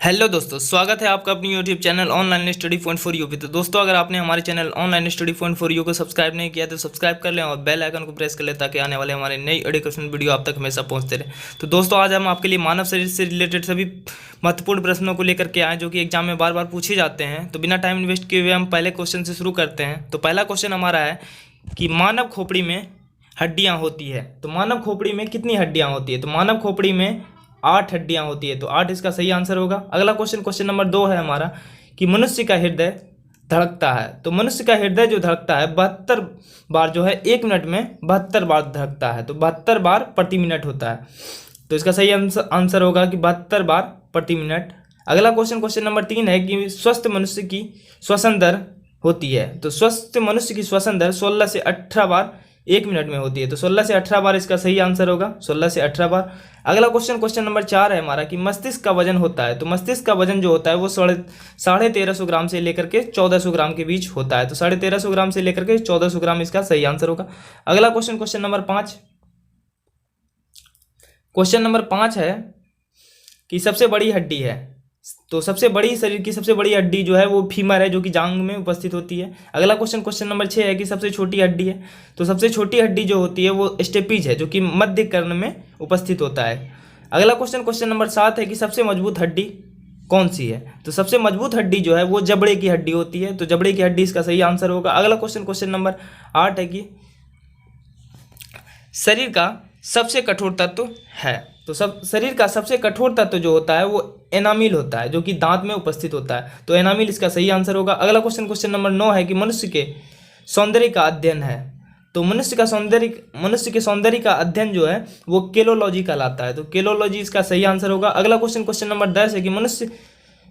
Hello दोस्तों, स्वागत है आपका अपनी YouTube channel online study point for you पे। तो दोस्तों, अगर आपने हमारे channel online study point for you को सब्सक्राइब नहीं किया तो सब्सक्राइब कर लें और बेल आइकन को प्रेस कर लें ताकि आने वाले हमारे नई एजुकेशन वीडियो आप तक हमेशा पहुंचते रहे। तो दोस्तों, आज हम आपके लिए मानव शरीर से रिलेटेड सभी महत्वपूर्ण प्रश्नों को लेकर के आए जो कि एग्जाम में बार बार पूछे जाते हैं। तो बिना टाइम इन्वेस्ट किए हुए हम पहले क्वेश्चन से शुरू करते हैं। तो पहला क्वेश्चन हमारा है कि मानव खोपड़ी में हड्डियाँ होती है। तो मानव खोपड़ी में कितनी हड्डियाँ होती है? तो मानव खोपड़ी में 8 हड्डियां होती है। तो 8 इसका सही आंसर होगा। अगला क्वेश्चन नंबर 2 है हमारा कि मनुष्य का हृदय धड़कता है। तो मनुष्य का हृदय जो धड़कता है 72 बार जो है 1 मिनट में 72 बार धड़कता है। तो 72 बार प्रति मिनट होता है। तो इसका सही आंसर होगा कि 72 बार प्रति मिनट। अगला क्वेश्चन नंबर 3 है कि स्वस्थ मनुष्य की श्वसन दर होती है। तो स्वस्थ मनुष्य की श्वसन दर 16 से 18 बार 1 मिनट में होती है। तो 16 से 18 बार इसका सही आंसर होगा, 16 से 18 बार। अगला क्वेश्चन नंबर 4 है हमारा कि मस्तिष्क का वजन होता है। तो मस्तिष्क का वजन जो होता है वो 1350 ग्राम से लेकर के 1400 ग्राम के बीच होता है। तो 1350 ग्राम से लेकर के 1400 ग्राम इसका सही आंसर होगा। अगला क्वेश्चन नंबर 5। क्वेश्चन नंबर 5 है कि सबसे बड़ी हड्डी है। तो सबसे बड़ी शरीर की सबसे बड़ी हड्डी जो है वो फीमर है जो कि जांघ में उपस्थित होती है। अगला क्वेश्चन नंबर 6 है कि सबसे छोटी हड्डी है। तो सबसे छोटी हड्डी जो होती है वो स्टेपीज है जो कि मध्य कर्ण में उपस्थित होता है। अगला क्वेश्चन नंबर 7 है कि सबसे मजबूत हड्डी कौन सी है? तो सबसे मजबूत हड्डी जो है वो जबड़े की हड्डी होती है। तो जबड़े की हड्डी इसका सही आंसर होगा। अगला क्वेश्चन नंबर 8 है कि शरीर का सबसे कठोर तत्व है। तो शरीर का सबसे कठोर तत्व जो होता है वो एनामिल होता है जो कि दांत में उपस्थित होता है। तो एनामिल इसका सही आंसर होगा। अगला क्वेश्चन नंबर 9 है कि मनुष्य के सौंदर्य का अध्ययन है। तो मनुष्य के सौंदर्य का अध्ययन जो है वो केलोलॉजी कहलाता है। तो केलोलॉजी इसका सही आंसर होगा। अगला क्वेश्चन नंबर 10 है कि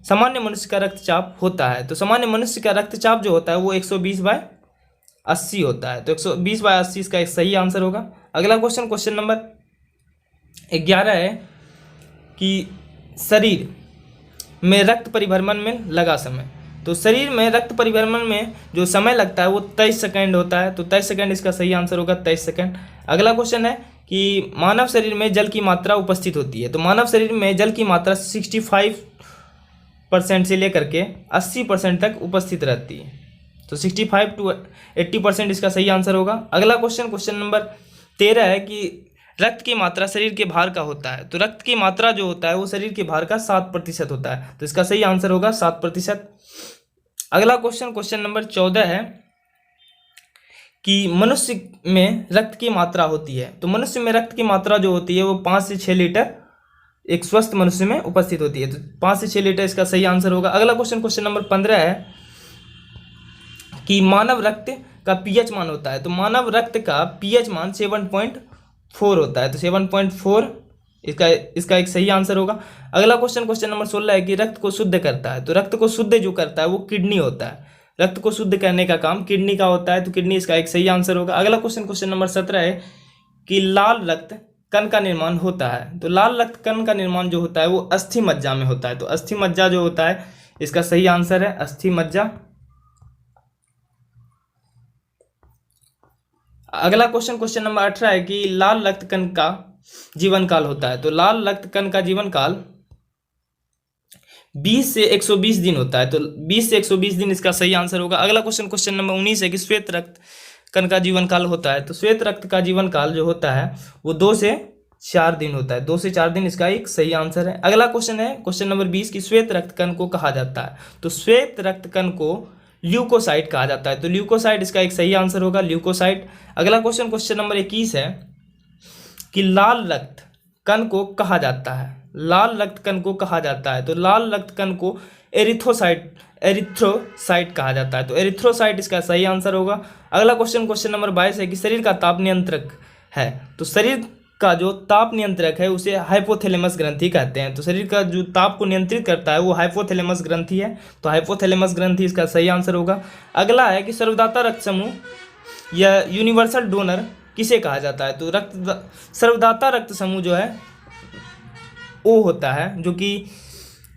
सामान्य मनुष्य का रक्तचाप होता है। तो सामान्य मनुष्य का रक्तचाप जो होता है वो 120/80 होता है। तो 120/80 इसका एक सही आंसर होगा। अगला क्वेश्चन नंबर 11 है कि शरीर में रक्त परिभ्रमण में लगा समय। तो शरीर में रक्त परिभ्रमण में जो समय लगता है वो 23 सेकंड होता है। तो 23 सेकंड इसका सही आंसर होगा, 23 सेकंड। अगला क्वेश्चन है कि मानव शरीर में जल की मात्रा उपस्थित होती है। तो मानव शरीर में जल की मात्रा 65% से लेकर के 80% तक उपस्थित रहती है। तो 65 to 80% इसका सही आंसर होगा। अगला क्वेश्चन नंबर 13 है कि रक्त की मात्रा शरीर के भार का होता है। तो रक्त की मात्रा जो होता है वो शरीर के भार का 7% होता है। तो इसका सही आंसर होगा 7%। अगला क्वेश्चन नंबर 14 है कि मनुष्य में रक्त की मात्रा होती है। तो मनुष्य में रक्त की मात्रा जो होती है वो 5 से 6 लीटर एक स्वस्थ मनुष्य में उपस्थित होती है। तो 5 से 6 लीटर इसका सही आंसर होगा। अगला क्वेश्चन नंबर 15 है कि मानव रक्त का पीएच मान होता है। तो मानव रक्त का पीएच मान 7.4 होता है। तो 7.4 इसका एक सही आंसर होगा। अगला क्वेश्चन नंबर 16 है कि रक्त को शुद्ध करता है। तो रक्त को शुद्ध जो करता है वो किडनी होता है। रक्त को शुद्ध करने का काम किडनी का होता है। तो किडनी इसका एक सही आंसर होगा। अगला क्वेश्चन नंबर 17 है कि लाल रक्त कण का निर्माण होता है। तो लाल रक्त कण का निर्माण जो होता है वो अस्थि मज्जा में होता है। तो अस्थि मज्जा जो होता है इसका सही आंसर है, अस्थि मज्जा। अगला क्वेश्चन नंबर 18 है कि लाल रक्त कण का जीवन काल होता है। तो लाल रक्त कण का जीवन काल 20 से 120 दिन होता है। तो 20 से 120 दिन इसका सही आंसर होगा। अगला क्वेश्चन नंबर 19 है कि श्वेत रक्त कण का जीवन काल होता है। तो श्वेत रक्त का जीवन काल जो होता है वो 2 से 4 दिन होता है। 2 से 4 दिन इसका एक सही आंसर है। अगला क्वेश्चन है क्वेश्चन नंबर 20 कि श्वेत रक्त कण को कहा जाता है। तो श्वेत रक्त कण को ल्यूकोसाइट कहा जाता है। तो ल्यूकोसाइट इसका एक सही आंसर होगा, ल्यूकोसाइट। अगला क्वेश्चन नंबर 21 है कि लाल रक्त कण को कहा जाता है। लाल रक्त कण को कहा जाता है। तो लाल रक्त कण को एरिथ्रोसाइट कहा जाता है। तो एरिथ्रोसाइट इसका सही आंसर होगा। अगला क्वेश्चन नंबर 22 है कि शरीर का ताप नियंत्रक है। तो शरीर का जो ताप नियंत्रक है उसे हाइपोथैलेमस ग्रंथि कहते हैं। तो शरीर का जो ताप को नियंत्रित करता है वो हाइपोथैलेमस ग्रंथि है। तो हाइपोथैलेमस ग्रंथि इसका सही आंसर होगा। अगला है कि सर्वदाता रक्त समूह या यूनिवर्सल डोनर किसे कहा जाता है। तो सर्वदाता रक्त समूह जो है वो होता है जो कि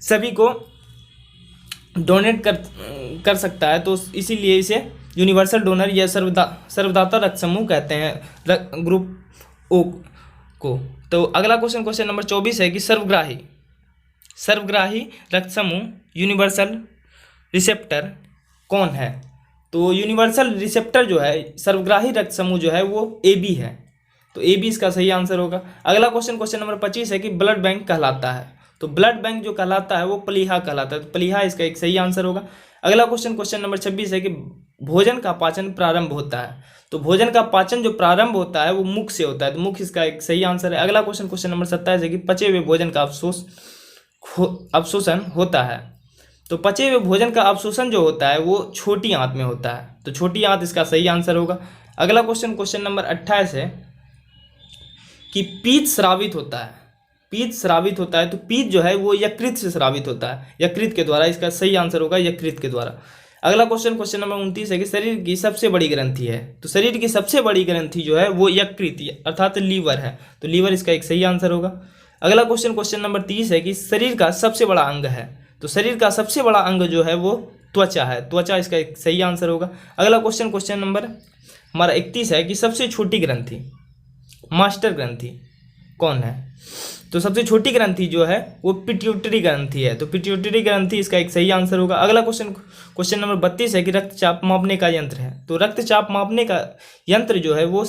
सभी को डोनेट कर सकता है। तो इसीलिए इसे यूनिवर्सल डोनर या सर्वदाता रक्त समूह कहते हैं, ग्रुप ओ को। तो अगला क्वेश्चन नंबर 24 है कि सर्वग्राही सर्वग्राही रक्त समूह यूनिवर्सल रिसेप्टर कौन है? तो यूनिवर्सल रिसेप्टर जो है, सर्वग्राही रक्त समूह जो है वो AB है। तो AB इसका सही आंसर होगा। अगला क्वेश्चन नंबर 25 है कि ब्लड बैंक कहलाता है। तो ब्लड बैंक जो कहलाता है वो प्लीहा कहलाता है। तो प्लीहा इसका एक सही आंसर होगा। अगला क्वेश्चन नंबर 26 है कि भोजन का पाचन प्रारंभ होता है। तो भोजन का पाचन जो प्रारंभ होता है वो मुख से होता है। तो मुख इसका एक सही आंसर है। अगला क्वेश्चन नंबर 27 है कि पचे हुए भोजन का अवशोषण होता है। तो पचे हुए भोजन का अवशोषण जो होता है वो छोटी आंत में होता है। तो छोटी आंत इसका सही आंसर होगा। अगला क्वेश्चन नंबर 28 है कि पीत स्रावित होता है। पीत स्रावित होता है। तो पीत जो है वो यकृत से स्रावित होता है, यकृत के द्वारा। इसका सही आंसर होगा यकृत के द्वारा। अगला क्वेश्चन नंबर 29 है कि शरीर की सबसे बड़ी ग्रंथि है। तो शरीर की सबसे बड़ी ग्रंथि जो है वो यकृत अर्थात लीवर है। तो लीवर इसका एक सही आंसर होगा। अगला क्वेश्चन नंबर 30 है कि शरीर का सबसे बड़ा अंग है। तो शरीर का सबसे बड़ा अंग जो है वो त्वचा है। त्वचा इसका एक सही आंसर होगा। अगला क्वेश्चन नंबर हमारा 31 है कि सबसे छोटी ग्रंथि, मास्टर ग्रंथि कौन है? तो सबसे छोटी ग्रंथि जो है वो पिट्यूटरी ग्रंथि है। तो पिट्यूटरी ग्रंथि इसका एक सही आंसर होगा। अगला क्वेश्चन नंबर 32 है कि रक्तचाप मापने का यंत्र है। तो रक्तचाप मापने का यंत्र जो है वो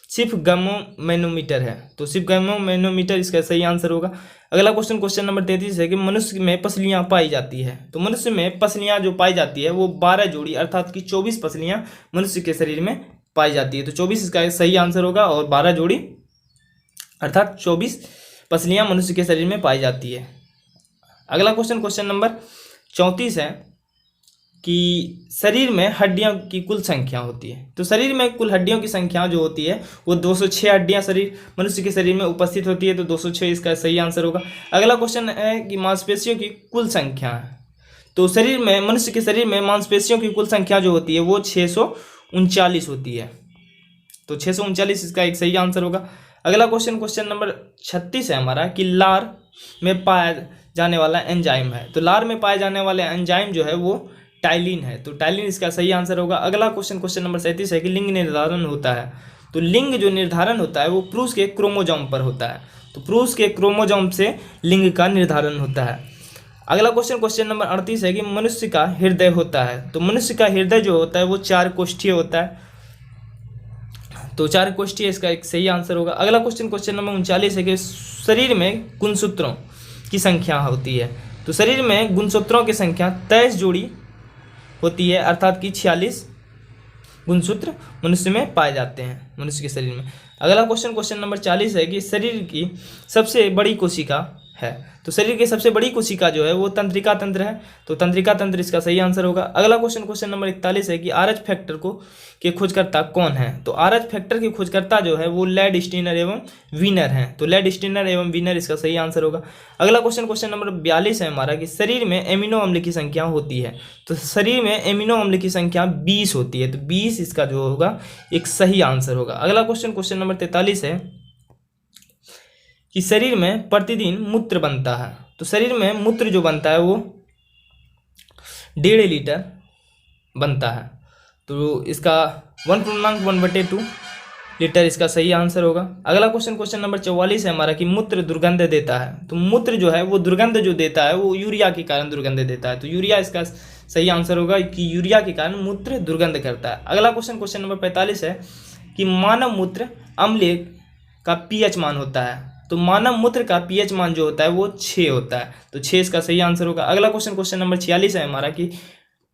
सिफगैमोमैनोमीटर है। तो सिफगैमोमैनोमीटर इसका सही आंसर होगा। अगला क्वेश्चन नंबर 33 है कि मनुष्य में पसलियाँ पाई जाती है। तो मनुष्य में पसलियाँ जो पाई जाती है वो 12 जोड़ी अर्थात कि 24 पसलियाँ मनुष्य के शरीर में पाई जाती है। तो 24 इसका सही आंसर होगा और 12 जोड़ी अर्थात 24 पसलियाँ मनुष्य के शरीर में पाई जाती है। अगला क्वेश्चन नंबर 34 है कि शरीर में हड्डियों की कुल संख्या होती है। तो शरीर में कुल हड्डियों की संख्या जो होती है वो 206 हड्डियां मनुष्य के शरीर में उपस्थित होती है। तो 206 इसका सही आंसर होगा। अगला क्वेश्चन है कि मांसपेशियों की कुल संख्या है। तो शरीर में, मनुष्य के शरीर में मांसपेशियों की कुल संख्या जो होती है वो 639 होती है। तो 639 इसका एक सही आंसर होगा। अगला क्वेश्चन नंबर 36 है हमारा कि लार में पाया जाने वाला एंजाइम है। तो लार में पाए जाने वाले एंजाइम जो है वो टाइलिन है। तो टाइलिन इसका सही आंसर होगा। अगला क्वेश्चन नंबर 37 है कि लिंग निर्धारण होता है। तो लिंग जो निर्धारण होता है वो पुरुष के क्रोमोजोम पर होता है। तो पुरुष के क्रोमोजोम से लिंग का निर्धारण होता है। अगला क्वेश्चन नंबर 38 है कि मनुष्य का हृदय होता है। तो मनुष्य का हृदय जो होता है वो 4 कोष्ठीय होता है। तो 4 कोष्ठीय इसका एक सही आंसर होगा। अगला क्वेश्चन नंबर 39 है कि शरीर में गुणसूत्रों की संख्या होती है। तो शरीर में गुणसूत्रों की संख्या 23 जोड़ी होती है अर्थात कि 46 गुणसूत्र मनुष्य में पाए जाते हैं, मनुष्य के शरीर में। अगला क्वेश्चन नंबर 40 है कि शरीर की सबसे बड़ी कोशिका है। तो शरीर की सबसे बड़ी कोशिका जो है वो तंत्रिका तंत्र है। तो तंत्रिका तंत्र इसका सही आंसर होगा। अगला क्वेश्चन नंबर 41 है कि आरएच फैक्टर के खोजकर्ता कौन है? तो आरएच फैक्टर के खोजकर्ता जो है वो लैड स्टीनर एवं वीनर हैं। तो लैड स्टीनर एवं वीनर इसका सही आंसर होगा। अगला क्वेश्चन नंबर 42 है हमारा कि शरीर में एमिनो अम्ल की संख्या होती है। तो शरीर में एमिनो अम्ल की संख्या 20 होती है। तो 20 इसका जो होगा एक सही आंसर होगा। अगला क्वेश्चन नंबर 43 है कि शरीर में प्रतिदिन मूत्र बनता है। तो शरीर में मूत्र जो बनता है वो 1.5 लीटर बनता है। तो इसका 1/1/2 लीटर इसका सही आंसर होगा। अगला क्वेश्चन नंबर 44 है हमारा कि मूत्र दुर्गंध देता है। तो मूत्र जो है वो दुर्गंध जो देता है वो यूरिया के कारण दुर्गंध देता है। तो यूरिया इसका सही आंसर होगा कि यूरिया के कारण मूत्र दुर्गंध करता है। अगला क्वेश्चन नंबर 45 है कि मानव मूत्र अम्ल का पीएच मान होता है। तो मानव मूत्र का पीएच मान जो होता है वो 6 होता है। तो 6 इसका सही आंसर होगा। अगला क्वेश्चन नंबर 46 है हमारा कि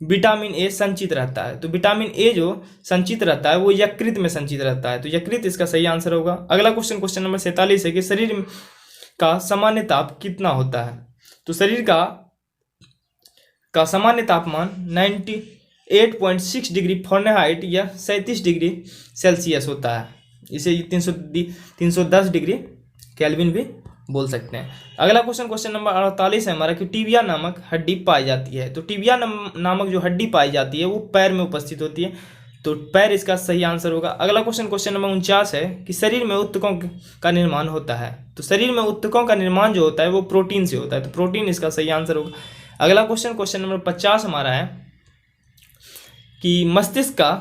विटामिन ए संचित रहता है। तो विटामिन ए जो संचित रहता है वो यकृत में संचित रहता है। तो यकृत इसका सही आंसर होगा। अगला क्वेश्चन नंबर 47 है कि शरीर का सामान्य ताप कितना होता है? तो शरीर का सामान्य तापमान 98.6 डिग्री फ़ारेनहाइट या 37 डिग्री सेल्सियस होता है। इसे 310 डिग्री केल्विन भी बोल सकते हैं। अगला क्वेश्चन नंबर 48 है हमारा कि टिबिया नामक हड्डी पाई जाती है। तो टिबिया नामक जो हड्डी पाई जाती है वो पैर में उपस्थित होती है। तो पैर इसका सही आंसर होगा। अगला क्वेश्चन नंबर 49 है कि शरीर में ऊतकों का निर्माण होता है। तो शरीर में ऊतकों का निर्माण जो होता है वो प्रोटीन से होता है। तो प्रोटीन इसका सही आंसर होगा। अगला क्वेश्चन नंबर 50 हमारा है कि मस्तिष्क का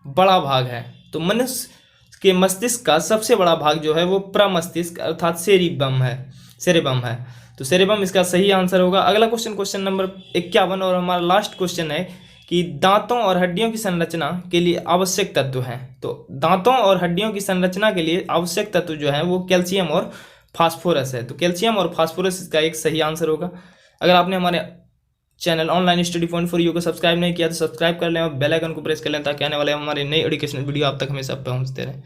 बड़ा भाग है। तो मनुष्य के मस्तिष्क का सबसे बड़ा भाग जो है वो प्रमस्तिष्क अर्थात सेरेबम है। तो सेरेबम इसका सही आंसर होगा। अगला क्वेश्चन नंबर 51 और हमारा लास्ट क्वेश्चन है कि दांतों और हड्डियों की संरचना के लिए आवश्यक तत्व हैं। तो दांतों और हड्डियों की संरचना के लिए आवश्यक तत्व जो है वो कैल्शियम और फास्फोरस है। तो कैल्शियम और फास्फोरस इसका एक सही आंसर होगा। अगर आपने हमारे channel online study point for you को सब्सक्राइब नहीं किया तो सब्सक्राइब कर लें और बेल आइकन को प्रेस कर लें ताकि आने वाले हमारे नई एजुकेशनल वीडियो आप तक हमेशा पहुंचते रहें।